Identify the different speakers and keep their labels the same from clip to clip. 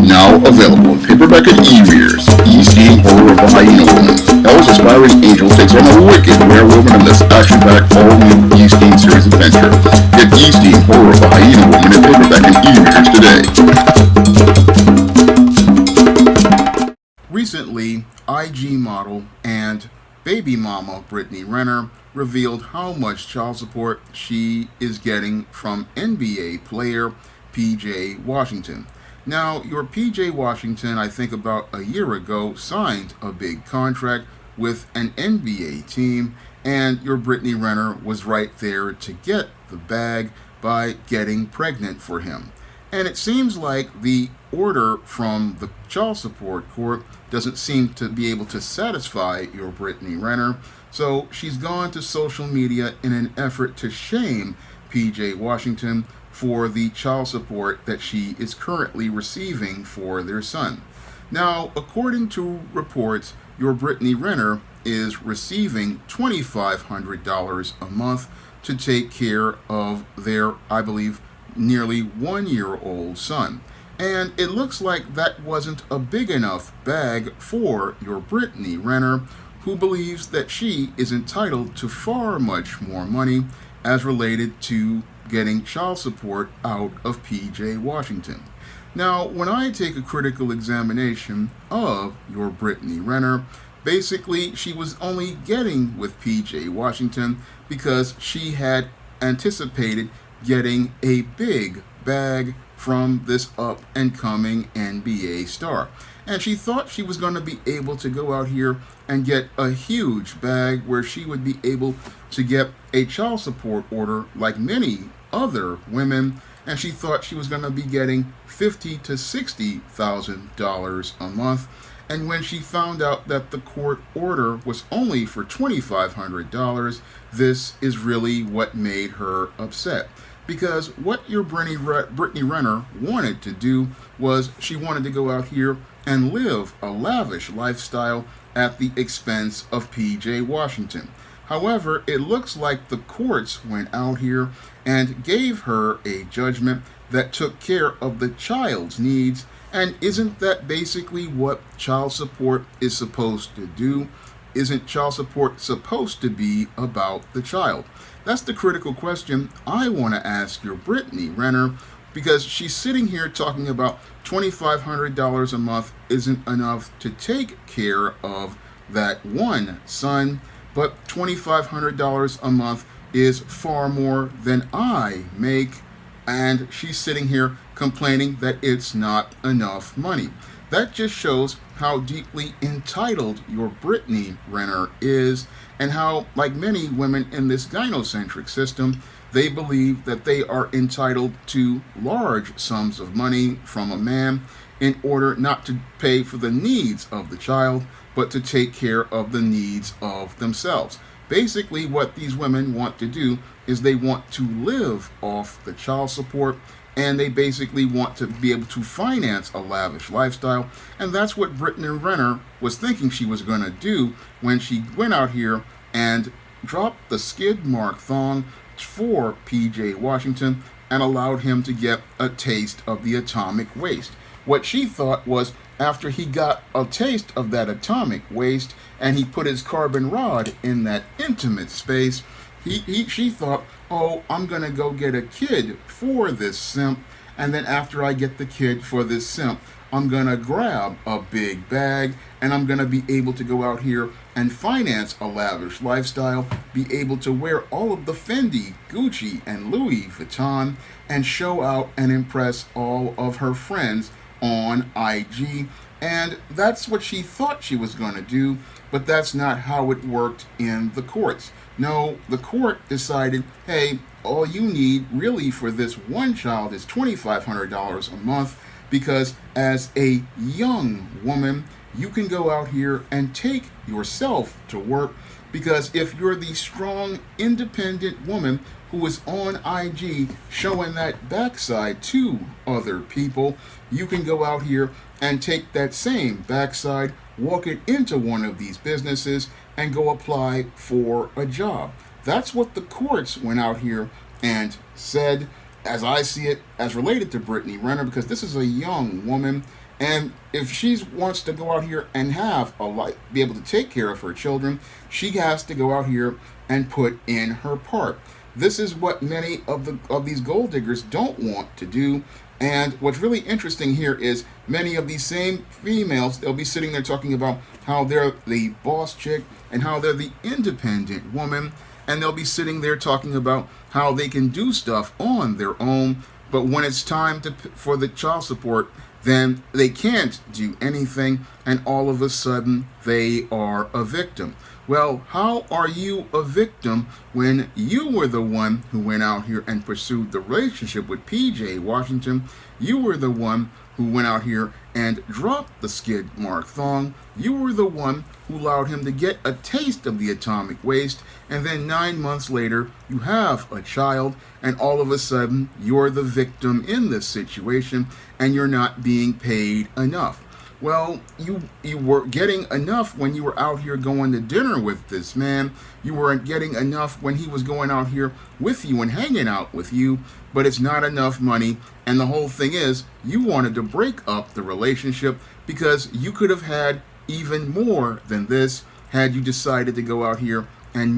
Speaker 1: Now available in paperback and e-readers. E-Steam Horror of the Hyena Woman. Hell's aspiring angel takes on a wicked werewolf in this action-packed all-new E-Steam series adventure. Get E-Steam Horror of the Hyena Woman in paperback and e-readers today. Recently, IG model and baby mama Brittany Renner revealed how much child support she is getting from NBA player PJ Washington. Now, your PJ Washington, I think about a year ago, signed a big contract with an NBA team, and your Brittany Renner was right there to get the bag by getting pregnant for him. And it seems like the order from the child support court doesn't seem to be able to satisfy your Brittany Renner, so she's gone to social media in an effort to shame PJ Washington for the child support that she is currently receiving for their son. Now, according to reports, your Brittany Renner is receiving $2,500 a month to take care of their, I believe, nearly 1-year-old son. And it looks like that wasn't a big enough bag for your Brittany Renner, who believes that she is entitled to far much more money as related to getting child support out of PJ Washington. Now, when I take a critical examination of your Brittany Renner, basically she was only getting with PJ Washington because she had anticipated getting a big bag from this up-and-coming NBA star. And she thought she was going to be able to go out here and get a huge bag where she would be able to get a child support order like many other women, and she thought she was going to be getting $50,000 to $60,000 a month. And when she found out that the court order was only for $2,500, this is really what made her upset. Because what your Brittany Renner wanted to do was she wanted to go out here and live a lavish lifestyle at the expense of PJ Washington. However, it looks like the courts went out here and gave her a judgment that took care of the child's needs. And isn't that basically what child support is supposed to do? Isn't child support supposed to be about the child? That's the critical question I want to ask your Brittany Renner, because she's sitting here talking about $2,500 a month isn't enough to take care of that one son, but $2,500 a month is far more than I make, and she's sitting here complaining that it's not enough money. That just shows how deeply entitled your Brittany Renner is, and how, like many women in this gynocentric system, they believe that they are entitled to large sums of money from a man in order not to pay for the needs of the child, but to take care of the needs of themselves. Basically, what these women want to do is they want to live off the child support, and they basically want to be able to finance a lavish lifestyle. And that's what Brittany Renner was thinking she was going to do when she went out here and dropped the skid mark thong for PJ Washington and allowed him to get a taste of the atomic waste. What she thought was, after he got a taste of that atomic waste and he put his carbon rod in that intimate space, she thought, oh, I'm going to go get a kid for this simp, and then after I get the kid for this simp, I'm going to grab a big bag, and I'm going to be able to go out here and finance a lavish lifestyle, be able to wear all of the Fendi, Gucci, and Louis Vuitton, and show out and impress all of her friends on IG. And that's what she thought she was going to do, but that's not how it worked in the courts. No, the court decided, hey, all you need really for this one child is $2,500 a month, because as a young woman, you can go out here and take yourself to work, because if you're the strong, independent woman who is on IG showing that backside to other people, you can go out here and take that same backside, walk it into one of these businesses, and go apply for a job. That's what the courts went out here and said, as I see it, as related to Brittany Renner, because this is a young woman, and if she wants to go out here and have a life, be able to take care of her children, she has to go out here and put in her part. This is what many of these gold diggers don't want to do. And what's really interesting here is many of these same females, they'll be sitting there talking about how they're the boss chick and how they're the independent woman. And they'll be sitting there talking about how they can do stuff on their own. But when it's time for the child support, then they can't do anything. And all of a sudden, they are a victim. Well, how are you a victim when you were the one who went out here and pursued the relationship with PJ Washington? You were the one who went out here and dropped the skid mark thong. You were the one who allowed him to get a taste of the atomic waste, and then 9 months later, you have a child, and all of a sudden, you're the victim in this situation, and you're not being paid enough. Well, you were getting enough when you were out here going to dinner with this man. You weren't getting enough when he was going out here with you and hanging out with you, but it's not enough money. And the whole thing is, you wanted to break up the relationship because you could have had even more than this had you decided to go out here and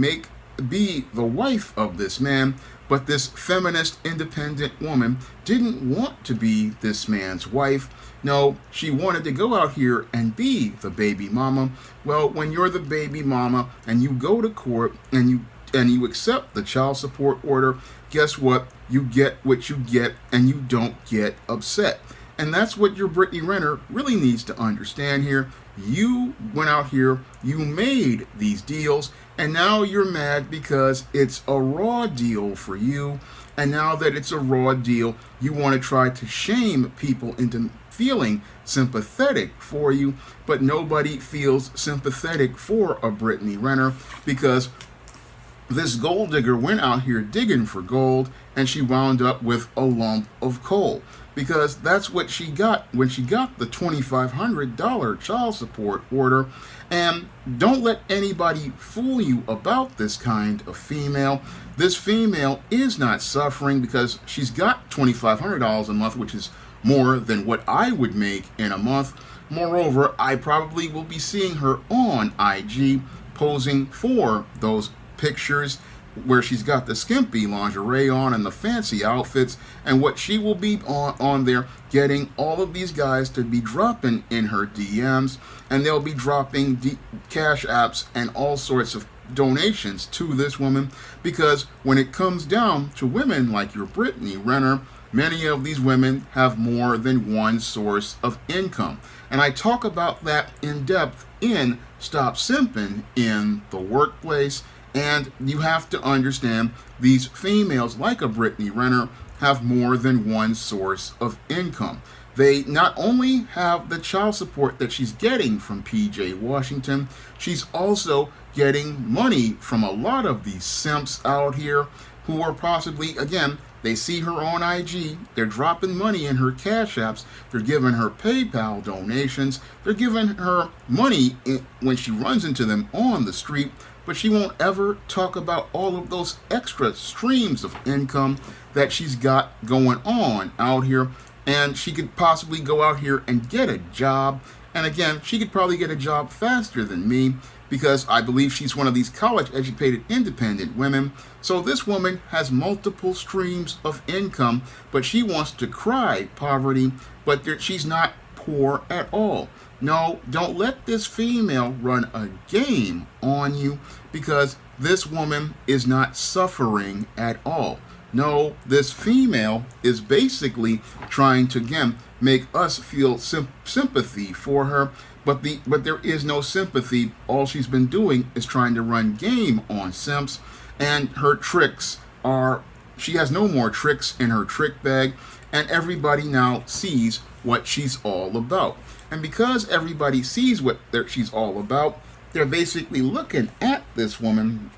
Speaker 1: be the wife of this man. But this feminist, independent woman didn't want to be this man's wife. No, she wanted to go out here and be the baby mama. Well, when you're the baby mama and you go to court and you accept the child support order, guess what? You get what you get and you don't get upset. And that's what your Brittany Renner really needs to understand here. You went out here, you made these deals, and now you're mad because it's a raw deal for you. And now that it's a raw deal, you want to try to shame people into feeling sympathetic for you, but nobody feels sympathetic for a Brittany Renner because this gold digger went out here digging for gold and she wound up with a lump of coal, because that's what she got when she got the $2,500 child support order. And don't let anybody fool you about this kind of female. This female is not suffering because she's got $2,500 a month, which is more than what I would make in a month. Moreover, I probably will be seeing her on IG posing for those pictures where she's got the skimpy lingerie on and the fancy outfits, and what she will be on there getting all of these guys to be dropping in her DMs, and they'll be dropping cash apps and all sorts of donations to this woman, because when it comes down to women like your Brittany Renner, many of these women have more than one source of income. And I talk about that in depth in Stop Simping in the Workplace. And you have to understand these females like a Brittany Renner have more than one source of income. They not only have the child support that she's getting from PJ Washington, she's also getting money from a lot of these simps out here who are possibly, again, they see her on IG, they're dropping money in her cash apps, they're giving her PayPal donations, they're giving her money when she runs into them on the street, but she won't ever talk about all of those extra streams of income that she's got going on out here. And she could possibly go out here and get a job. And again, she could probably get a job faster than me because I believe she's one of these college-educated independent women. So this woman has multiple streams of income, but she wants to cry poverty, but she's not poor at all. No, don't let this female run a game on you, because this woman is not suffering at all. No, this female is basically trying to, again, make us feel sympathy for her, but there is no sympathy. All she's been doing is trying to run game on simps, and her tricks are, she has no more tricks in her trick bag, and everybody now sees what she's all about. And because everybody sees what she's all about, they're basically looking at this woman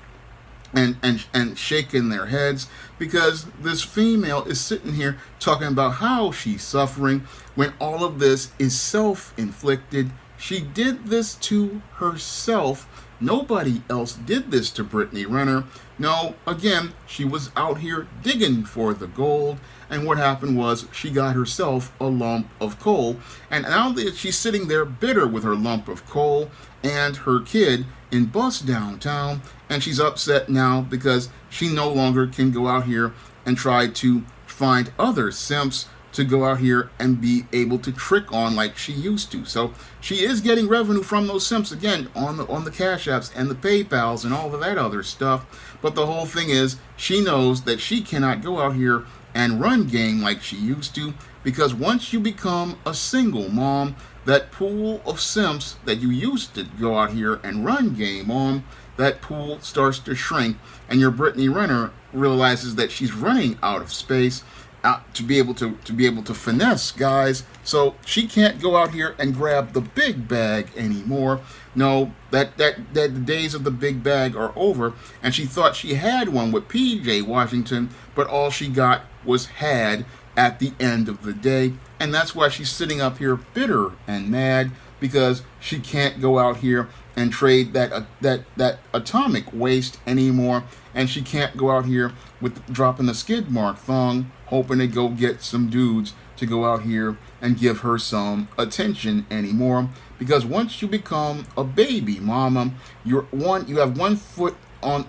Speaker 1: and shaking their heads, because this female is sitting here talking about how she's suffering when all of this is self-inflicted. She did this to herself nobody else did this to Brittany Renner. No, again, she was out here digging for the gold, and what happened was she got herself a lump of coal, and now that she's sitting there bitter with her lump of coal and her kid in bus downtown, and she's upset now because she no longer can go out here and try to find other simps to go out here and be able to trick on like she used to. So she is getting revenue from those simps again on the Cash Apps and the PayPals and all of that other stuff. But the whole thing is she knows that she cannot go out here and run game like she used to, because once you become a single mom, that pool of simps that you used to go out here and run game on, that pool starts to shrink, and your Brittany Renner realizes that she's running out of space to be able to finesse guys. So she can't go out here and grab the big bag anymore. No, that the days of the big bag are over, and she thought she had one with PJ Washington, but all she got was had at the end of the day. And that's why she's sitting up here bitter and mad, because she can't go out here and trade that atomic waste anymore, and she can't go out here with dropping the skid mark thong hoping to go get some dudes to go out here and give her some attention anymore. Because once you become a baby mama, you have one foot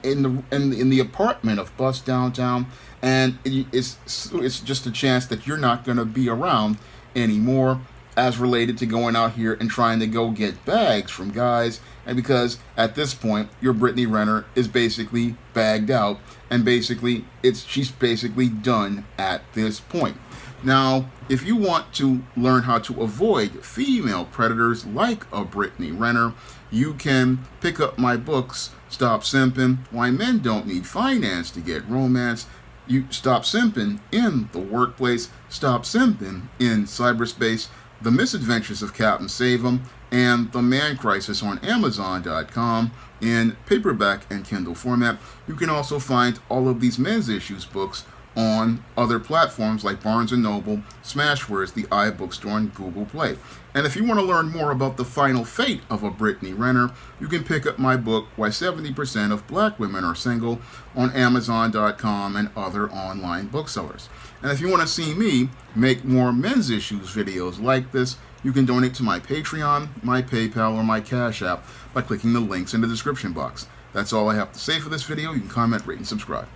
Speaker 1: in the apartment of Bus Downtown, and it's just a chance that you're not going to be around anymore as related to going out here and trying to go get bags from guys. And because at this point your Brittany Renner is basically bagged out, and basically she's basically done at this point. Now, if you want to learn how to avoid female predators like a Brittany Renner, you can pick up my books, Stop Simping, Why Men Don't Need Finance to Get Romance, You Stop Simping in the Workplace, Stop Simping in Cyberspace, The Misadventures of Captain Save-'em, and The Man Crisis on Amazon.com in paperback and Kindle format. You can also find all of these men's issues books on other platforms like Barnes & Noble, Smashwords, the iBookstore, and Google Play. And if you want to learn more about the final fate of a Brittany Renner, you can pick up my book, Why 70% of Black Women Are Single, on Amazon.com and other online booksellers. And if you want to see me make more men's issues videos like this, you can donate to my Patreon, my PayPal, or my Cash App by clicking the links in the description box. That's all I have to say for this video. You can comment, rate, and subscribe.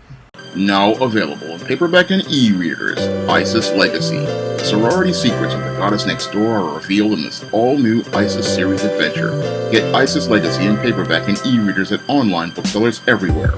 Speaker 1: Now available in paperback and e-readers, ISIS Legacy. The sorority secrets of the goddess next door are revealed in this all-new ISIS series adventure. Get ISIS Legacy in paperback and e-readers at online booksellers everywhere.